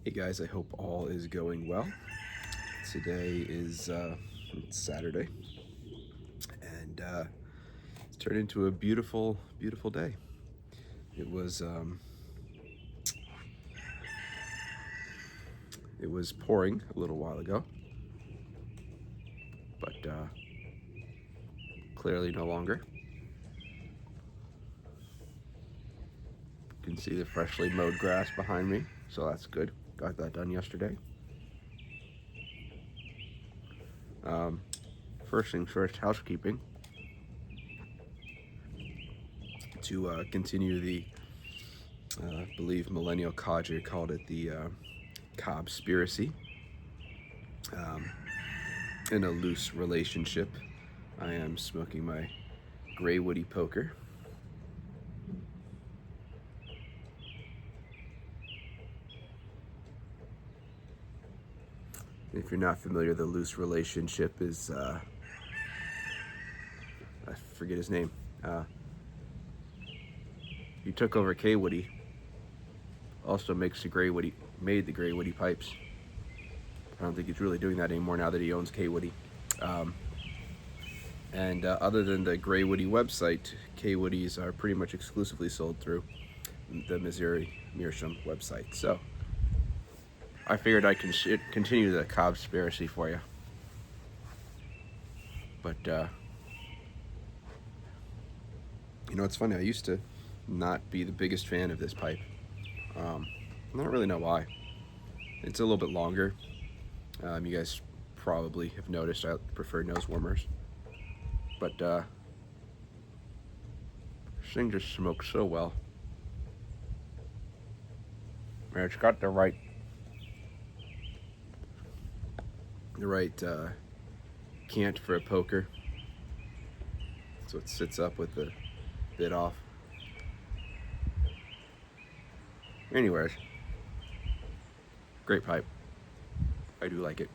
Hey guys, I hope all is going well. Today is it's Saturday, and it's turned into a beautiful, beautiful day. It was pouring a little while ago, but clearly no longer. You can see the freshly mowed grass behind me, so that's good. Got that done yesterday. First things first, housekeeping. To continue the, I believe Millennial Cadre called it the Cobspiracy. In a loose relationship, I am smoking my Greywoodie poker. If you're not familiar, the loose relationship is, I forget his name. He took over Greywoodie, also makes made the Greywoodie pipes. I don't think he's really doing that anymore now that he owns Greywoodie. And other than the Greywoodie website, Greywoodies are pretty much exclusively sold through the Missouri Meerschaum website. So I figured I can continue the Cobspiracy for you. But you know, it's funny. I used to not be the biggest fan of this pipe. I don't really know why. It's a little bit longer. You guys probably have noticed I prefer nose warmers. But this thing just smokes so well. And it's got the right cant for a poker. So it sits up with the bit off. Anyways, great pipe. I do like it.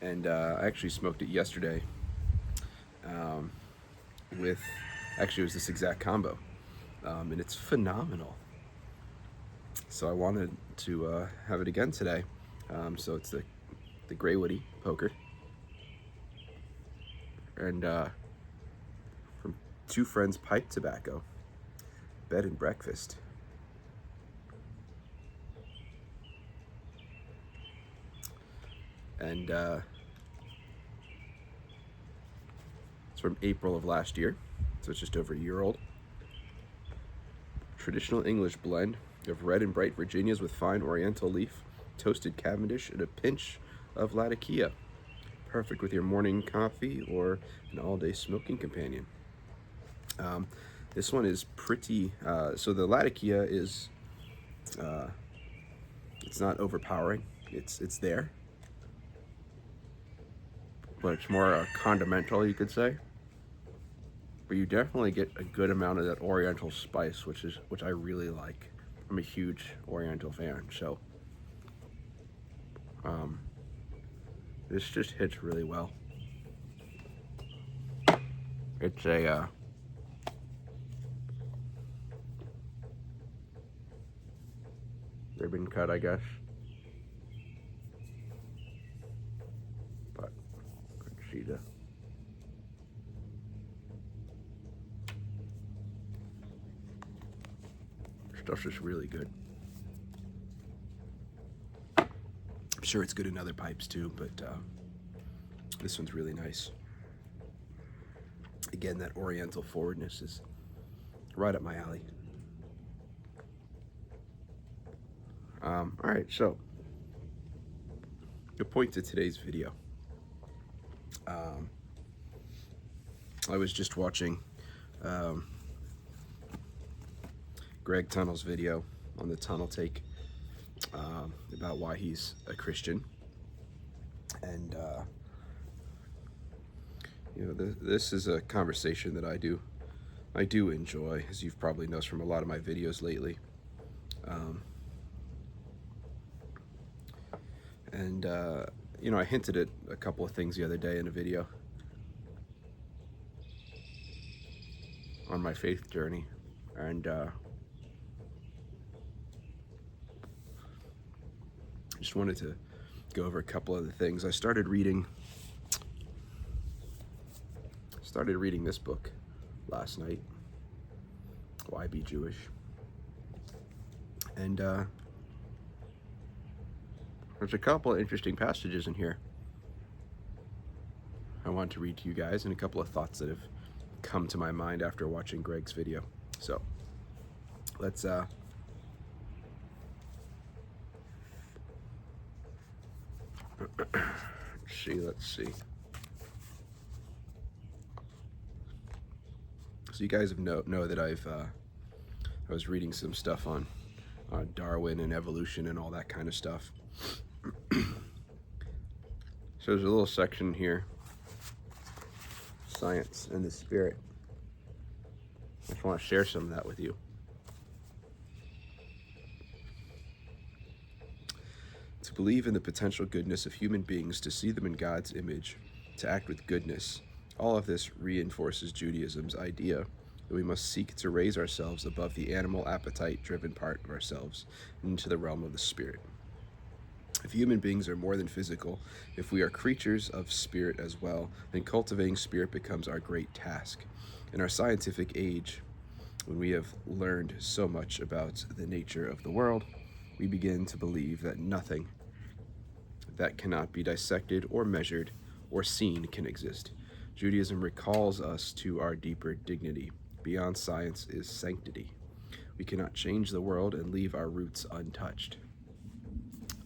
And I actually smoked it yesterday actually it was this exact combo. And it's phenomenal. So I wanted to have it again today. So it's the Greywoodie poker. And from Two Friends Pipe Tobacco, Bed and Breakfast. And it's from April of last year, so it's just over a year old. Traditional English blend of red and bright Virginias with fine Oriental leaf, toasted Cavendish, and a pinch of Latakia. Perfect with your morning coffee or an all-day smoking companion. This one is pretty, so the Latakia is, it's not overpowering, it's there, but it's more condimental, you could say. But you definitely get a good amount of that Oriental spice, which I really like. I'm a huge Oriental fan, so this just hits really well. It's a ribbon cut, I guess, but you can see the stuff's just really good. I'm sure it's good in other pipes too, but this one's really nice. Again, that Oriental forwardness is right up my alley. All right, so the point to today's video. I was just watching Greg Tunnel's video on the Tunnel Take about why he's a Christian, and you know, this is a conversation that I do enjoy, as you've probably noticed from a lot of my videos lately. And you know, I hinted at a couple of things the other day in a video on my faith journey, and Just wanted to go over a couple other things. I started reading this book last night, Why Be Jewish? And there's a couple of interesting passages in here I want to read to you guys, and a couple of thoughts that have come to my mind after watching Greg's video. So let's see. So you guys know that I was reading some stuff on Darwin and evolution and all that kind of stuff. So there's a little section here, science and the spirit. I just want to share some of that with you. To believe in the potential goodness of human beings, to see them in God's image, to act with goodness, all of this reinforces Judaism's idea that we must seek to raise ourselves above the animal appetite-driven part of ourselves and into the realm of the spirit. If human beings are more than physical, if we are creatures of spirit as well, then cultivating spirit becomes our great task. In our scientific age, when we have learned so much about the nature of the world, we begin to believe that nothing that cannot be dissected or measured or seen can exist. Judaism recalls us to our deeper dignity. Beyond science is sanctity. We cannot change the world and leave our roots untouched.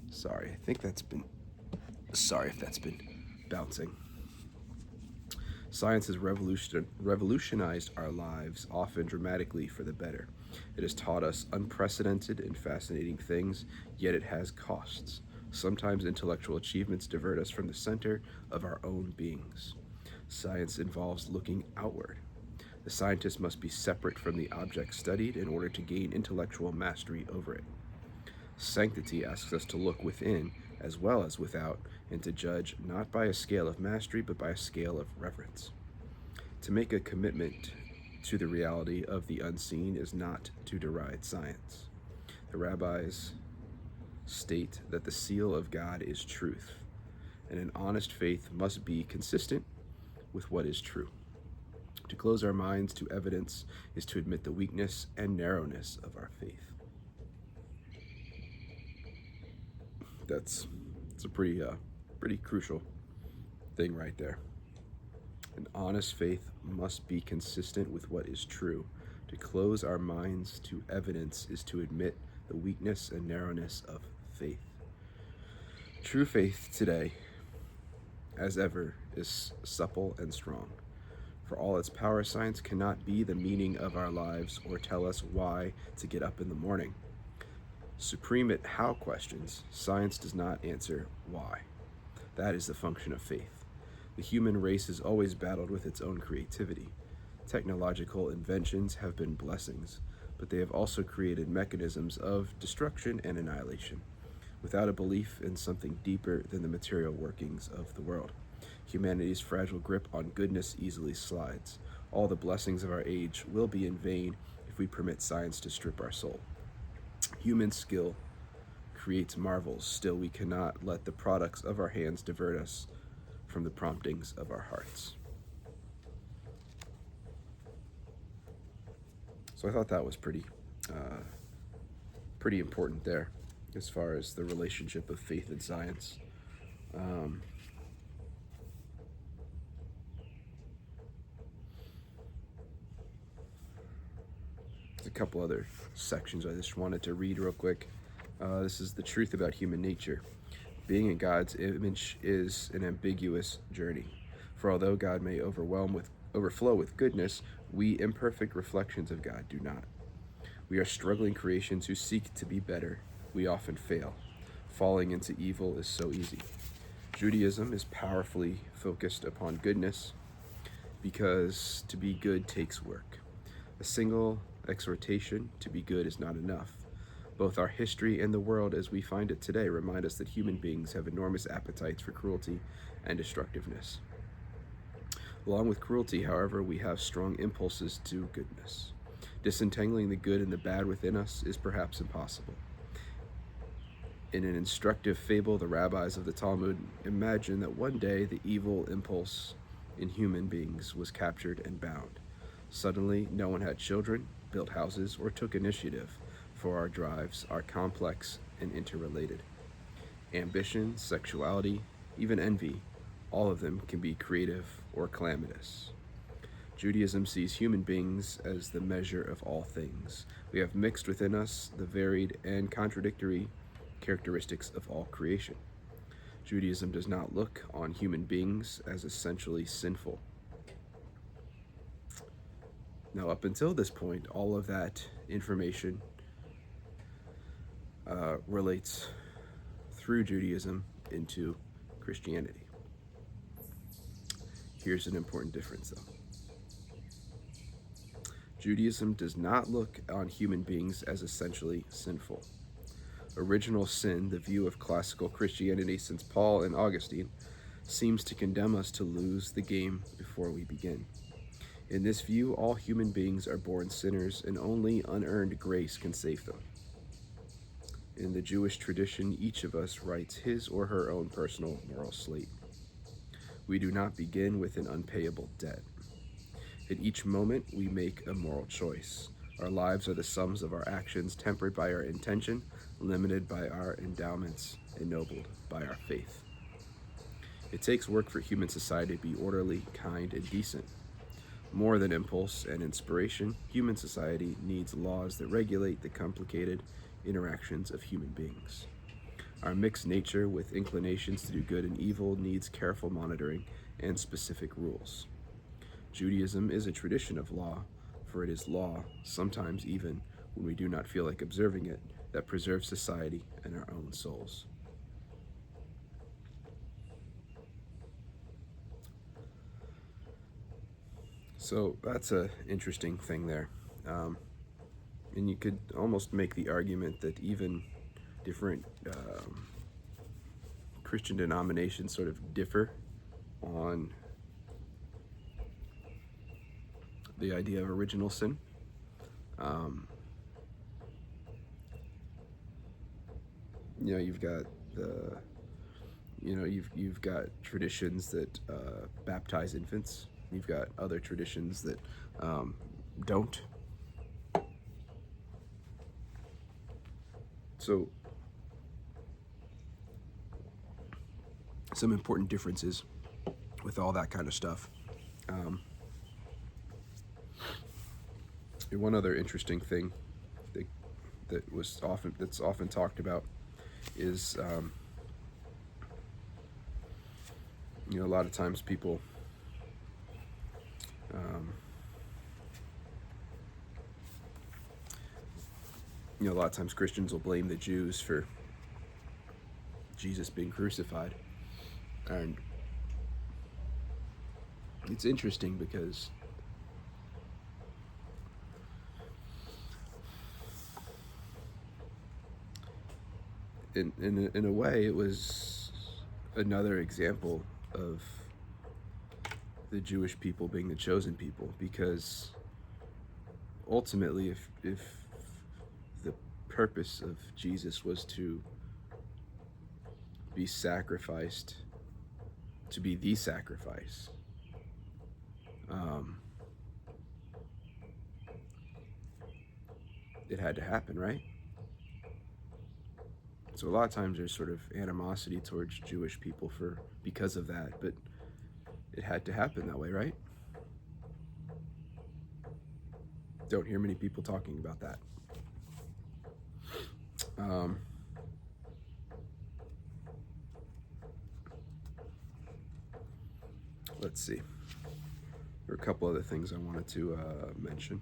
Sorry if that's been bouncing. Science has revolutionized our lives, often dramatically for the better. It has taught us unprecedented and fascinating things, yet it has costs. Sometimes intellectual achievements divert us from the center of our own beings. Science involves looking outward. The scientist must be separate from the object studied in order to gain intellectual mastery over it. Sanctity asks us to look within as well as without, and to judge not by a scale of mastery, but by a scale of reverence. To make a commitment to the reality of the unseen is not to deride science. The rabbis state that the seal of God is truth, and an honest faith must be consistent with what is true. To close our minds to evidence is to admit the weakness and narrowness of our faith. It's a pretty crucial thing right there. An honest faith must be consistent with what is true. To close our minds to evidence is to admit the weakness and narrowness of faith. True faith today, as ever, is supple and strong. For all its power, science cannot be the meaning of our lives or tell us why to get up in the morning. Supreme at how questions, science does not answer why. That is the function of faith. The human race has always battled with its own creativity. Technological inventions have been blessings, but they have also created mechanisms of destruction and annihilation. Without a belief in something deeper than the material workings of the world, humanity's fragile grip on goodness easily slides. All the blessings of our age will be in vain if we permit science to strip our soul. Human skill creates marvels, still we cannot let the products of our hands divert us from the promptings of our hearts. So I thought that was pretty important there, as far as the relationship of faith and science. There's a couple other sections I just wanted to read real quick. This is the truth about human nature. Being in God's image is an ambiguous journey. For although God may overflow with goodness, we imperfect reflections of God do not. We are struggling creations who seek to be better. We often fail. Falling into evil is so easy. Judaism is powerfully focused upon goodness because to be good takes work. A single exhortation to be good is not enough. Both our history and the world as we find it today remind us that human beings have enormous appetites for cruelty and destructiveness. Along with cruelty, however, we have strong impulses to goodness. Disentangling the good and the bad within us is perhaps impossible. In an instructive fable, the rabbis of the Talmud imagined that one day the evil impulse in human beings was captured and bound. Suddenly, no one had children, built houses, or took initiative, for our drives are complex and interrelated. Ambition, sexuality, even envy, all of them can be creative or calamitous. Judaism sees human beings as the measure of all things. We have mixed within us the varied and contradictory characteristics of all creation. Judaism does not look on human beings as essentially sinful. Now, up until this point, all of that information relates through Judaism into Christianity. Here's an important difference, though. Judaism does not look on human beings as essentially sinful. Original sin, the view of classical Christianity since Paul and Augustine, seems to condemn us to lose the game before we begin. In this view, all human beings are born sinners, and only unearned grace can save them. In the Jewish tradition, each of us writes his or her own personal moral slate. We do not begin with an unpayable debt. At each moment, we make a moral choice. Our lives are the sums of our actions, tempered by our intention, limited by our endowments, ennobled by our faith. It takes work for human society to be orderly, kind, and decent. More than impulse and inspiration, human society needs laws that regulate the complicated interactions of human beings. Our mixed nature, with inclinations to do good and evil, needs careful monitoring and specific rules. Judaism is a tradition of law, for it is law, sometimes even when we do not feel like observing it, that preserves society and our own souls. So that's an interesting thing there. And you could almost make the argument that even different Christian denominations sort of differ on the idea of original sin. You've got you've got traditions that baptize infants. You've got other traditions that don't. So, some important differences with all that kind of stuff. One other interesting thing that's often talked about is a lot of times people a lot of times Christians will blame the Jews for Jesus being crucified. And it's interesting because in a way it was another example of the Jewish people being the chosen people, because ultimately if the purpose of Jesus was to be sacrificed, to be the sacrifice, it had to happen, right? So a lot of times there's sort of animosity towards Jewish people because of that, but it had to happen that way, right? Don't hear many people talking about that. Let's see. There are a couple other things I wanted to mention.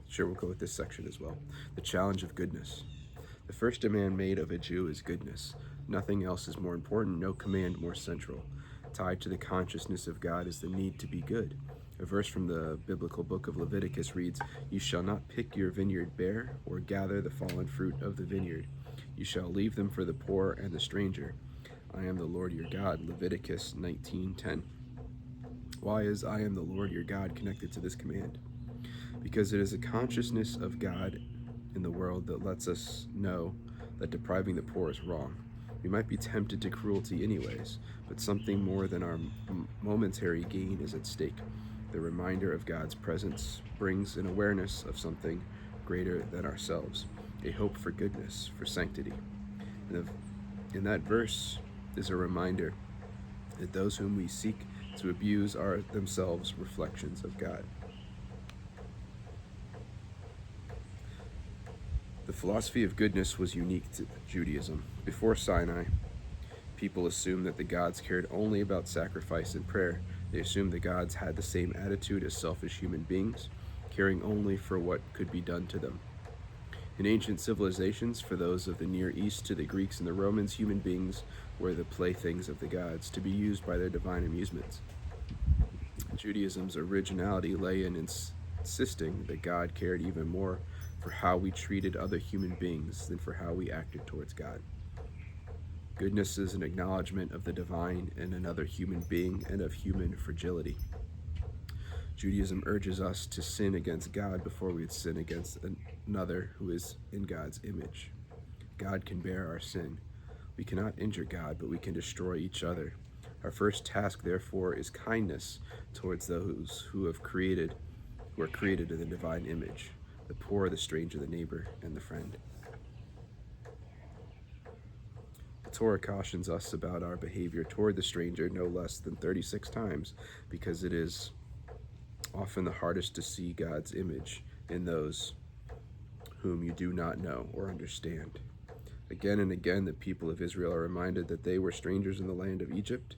Sure, we'll go with this section as well. The challenge of goodness. The first demand made of a Jew is goodness. Nothing else is more important, no command more central. Tied to the consciousness of God is the need to be good. A verse from the biblical book of Leviticus reads, "You shall not pick your vineyard bare, or gather the fallen fruit of the vineyard. You shall leave them for the poor and the stranger. I am the Lord your God." Leviticus 19:10. Why is I am the Lord your God connected to this command? Because it is a consciousness of God in the world that lets us know that depriving the poor is wrong. We might be tempted to cruelty anyways, but something more than our momentary gain is at stake. The reminder of God's presence brings an awareness of something greater than ourselves, a hope for goodness, for sanctity. And in that verse is a reminder that those whom we seek to abuse are themselves reflections of God. The philosophy of goodness was unique to Judaism. Before Sinai, people assumed that the gods cared only about sacrifice and prayer. They assumed the gods had the same attitude as selfish human beings, caring only for what could be done to them. In ancient civilizations, for those of the Near East to the Greeks and the Romans, human beings were the playthings of the gods, to be used by their divine amusements. Judaism's originality lay in insisting that God cared even more for how we treated other human beings than for how we acted towards God. Goodness is an acknowledgement of the divine in another human being and of human fragility. Judaism urges us to sin against God before we would sin against another who is in God's image. God can bear our sin. We cannot injure God, but we can destroy each other. Our first task, therefore, is kindness towards those who are created in the divine image, the poor, the stranger, the neighbor, and the friend. The Torah cautions us about our behavior toward the stranger no less than 36 times, because it is often the hardest to see God's image in those whom you do not know or understand. Again and again, the people of Israel are reminded that they were strangers in the land of Egypt,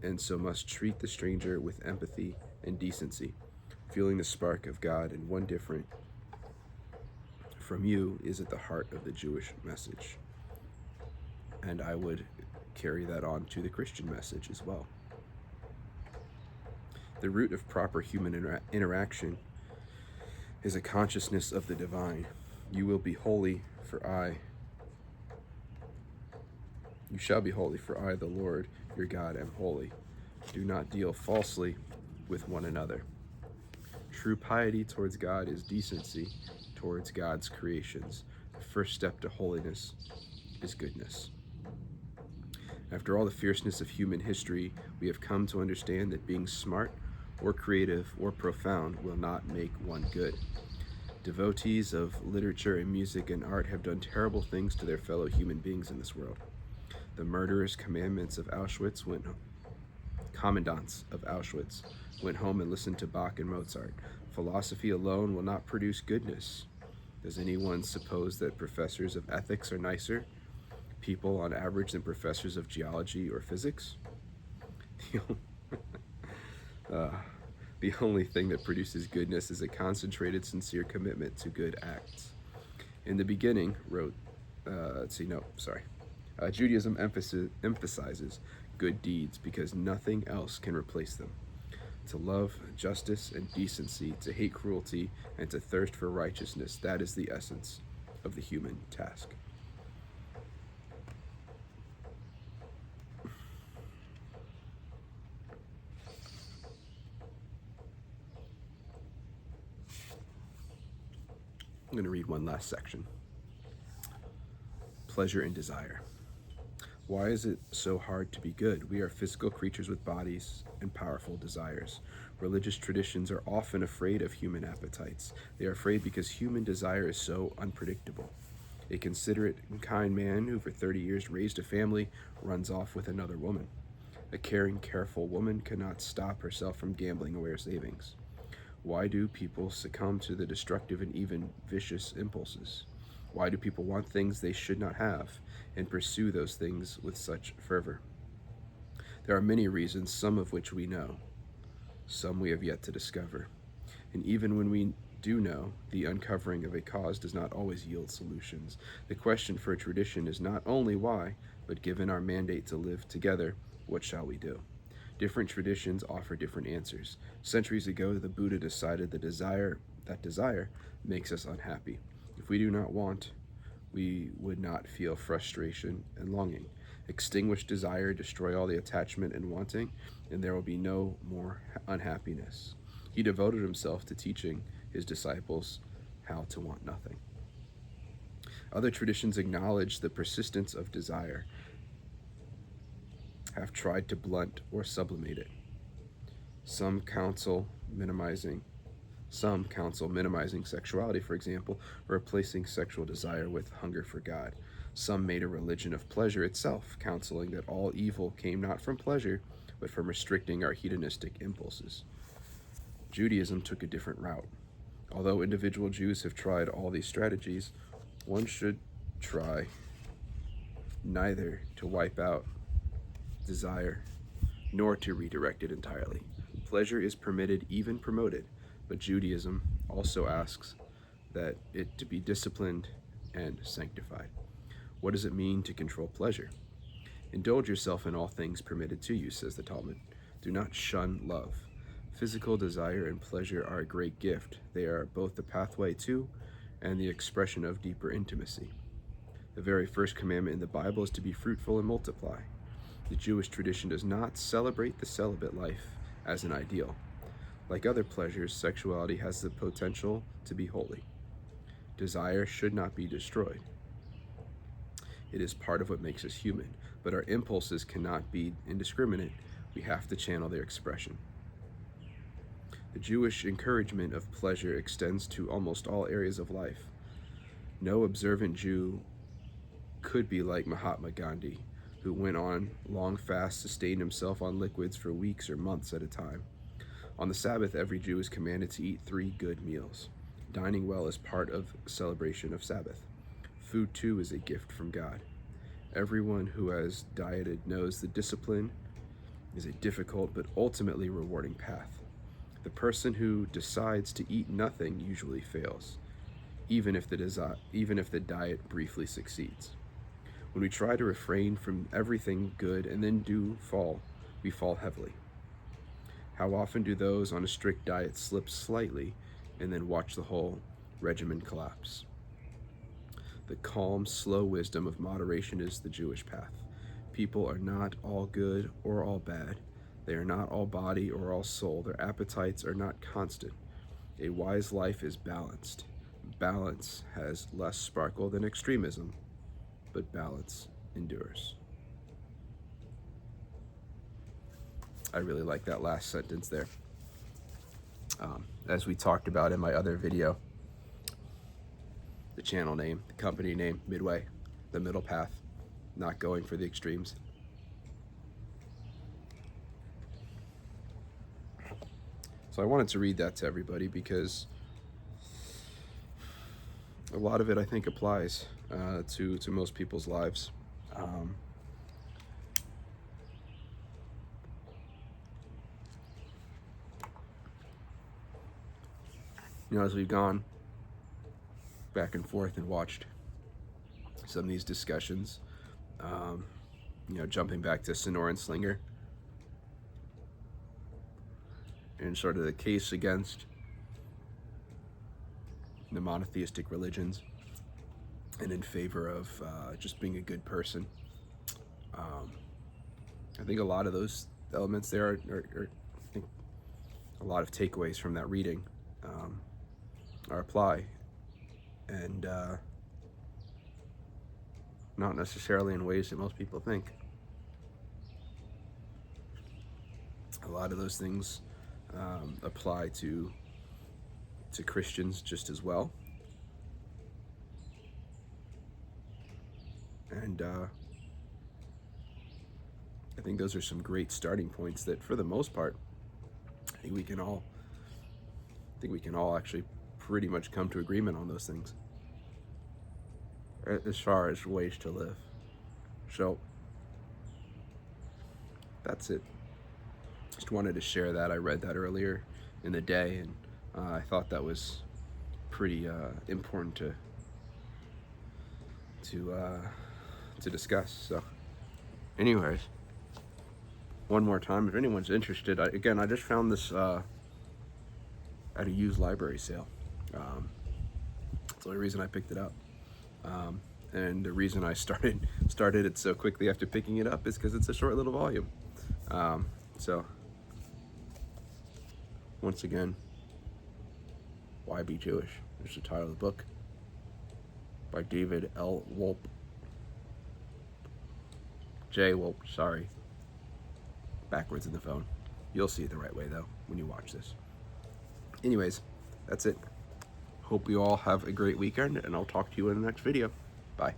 and so must treat the stranger with empathy and decency. Feeling the spark of God in one different from you is at the heart of the Jewish message. And I would carry that on to the Christian message as well. The root of proper human interaction is a consciousness of the divine. You will be holy, you shall be holy, for I, the Lord, your God, am holy. Do not deal falsely with one another. True piety towards God is decency towards God's creations. The first step to holiness is goodness. After all the fierceness of human history, we have come to understand that being smart or creative or profound will not make one good. Devotees of literature and music and art have done terrible things to their fellow human beings in this world. The murderous commandants of Auschwitz went home and listened to Bach and Mozart. Philosophy alone will not produce goodness. Does anyone suppose that professors of ethics are nicer people on average than professors of geology or physics? The only thing that produces goodness is a concentrated, sincere commitment to good acts. In the beginning, Judaism emphasizes good deeds because nothing else can replace them. To love justice and decency, to hate cruelty, and to thirst for righteousness, that is the essence of the human task. I'm going to read one last section. Pleasure and desire. Why is it so hard to be good? We are physical creatures with bodies and powerful desires. Religious traditions are often afraid of human appetites. They are afraid because human desire is so unpredictable. A considerate and kind man who for 30 years raised a family runs off with another woman. A caring, careful woman cannot stop herself from gambling away her savings. Why do people succumb to the destructive and even vicious impulses? Why do people want things they should not have and pursue those things with such fervor? There are many reasons, some of which we know, some we have yet to discover. And even when we do know, the uncovering of a cause does not always yield solutions. The question for a tradition is not only why, but given our mandate to live together, what shall we do? Different traditions offer different answers. Centuries ago, the Buddha decided that desire makes us unhappy. If we do not want, we would not feel frustration and longing. Extinguish desire, destroy all the attachment and wanting, and there will be no more unhappiness. He devoted himself to teaching his disciples how to want nothing. Other traditions acknowledge the persistence of desire, have tried to blunt or sublimate it. Some counsel minimizing sexuality, for example, or replacing sexual desire with hunger for God. Some made a religion of pleasure itself, counseling that all evil came not from pleasure, but from restricting our hedonistic impulses. Judaism took a different route. Although individual Jews have tried all these strategies, one should try neither to wipe out desire nor to redirect it entirely. Pleasure is permitted, even promoted, but Judaism also asks that it to be disciplined and sanctified. What does it mean to control pleasure? Indulge yourself in all things permitted to you, says the Talmud. Do not shun love. Physical desire and pleasure are a great gift. They are both the pathway to and the expression of deeper intimacy. The very first commandment in the Bible is to be fruitful and multiply. The Jewish tradition does not celebrate the celibate life as an ideal. Like other pleasures, sexuality has the potential to be holy. Desire should not be destroyed. It is part of what makes us human, but our impulses cannot be indiscriminate. We have to channel their expression. The Jewish encouragement of pleasure extends to almost all areas of life. No observant Jew could be like Mahatma Gandhi, who went on long fasts, sustained himself on liquids for weeks or months at a time. On the Sabbath, every Jew is commanded to eat 3 good meals. Dining well is part of celebration of Sabbath. Food, too, is a gift from God. Everyone who has dieted knows the discipline is a difficult but ultimately rewarding path. The person who decides to eat nothing usually fails, even if the diet briefly succeeds. When we try to refrain from everything good and then we fall heavily. How often do those on a strict diet slip slightly and then watch the whole regimen collapse? The calm, slow wisdom of moderation is the Jewish path. People are not all good or all bad. They are not all body or all soul. Their appetites are not constant. A wise life is balanced. Balance has less sparkle than extremism, but balance endures. I really like that last sentence there. As we talked about in my other video, the channel name, the company name, Midway, the middle path, not going for the extremes. So I wanted to read that to everybody because a lot of it I think applies to most people's lives. As we've gone back and forth and watched some of these discussions, jumping back to Sonoran Slinger and sort of the case against the monotheistic religions and in favor of just being a good person. I think a lot of those elements there are I think a lot of takeaways from that reading apply, and not necessarily in ways that most people think. A lot of those things apply to Christians just as well. And I think those are some great starting points that, for the most part, I think we can all actually pretty much come to agreement on those things as far as ways to live. So that's it. Just wanted to share that. I read that earlier in the day, and I thought that was pretty important to discuss. So anyways, one more time, if anyone's interested, I just found this at a used library sale. That's the only reason I picked it up. And the reason I started it so quickly after picking it up is because it's a short little volume. So once again, Why Be Jewish? There's the title of the book by David L. Wolpe. J. Wolpe, sorry. Backwards in the phone. You'll see it the right way, though, when you watch this. Anyways, that's it. Hope you all have a great weekend, and I'll talk to you in the next video. Bye.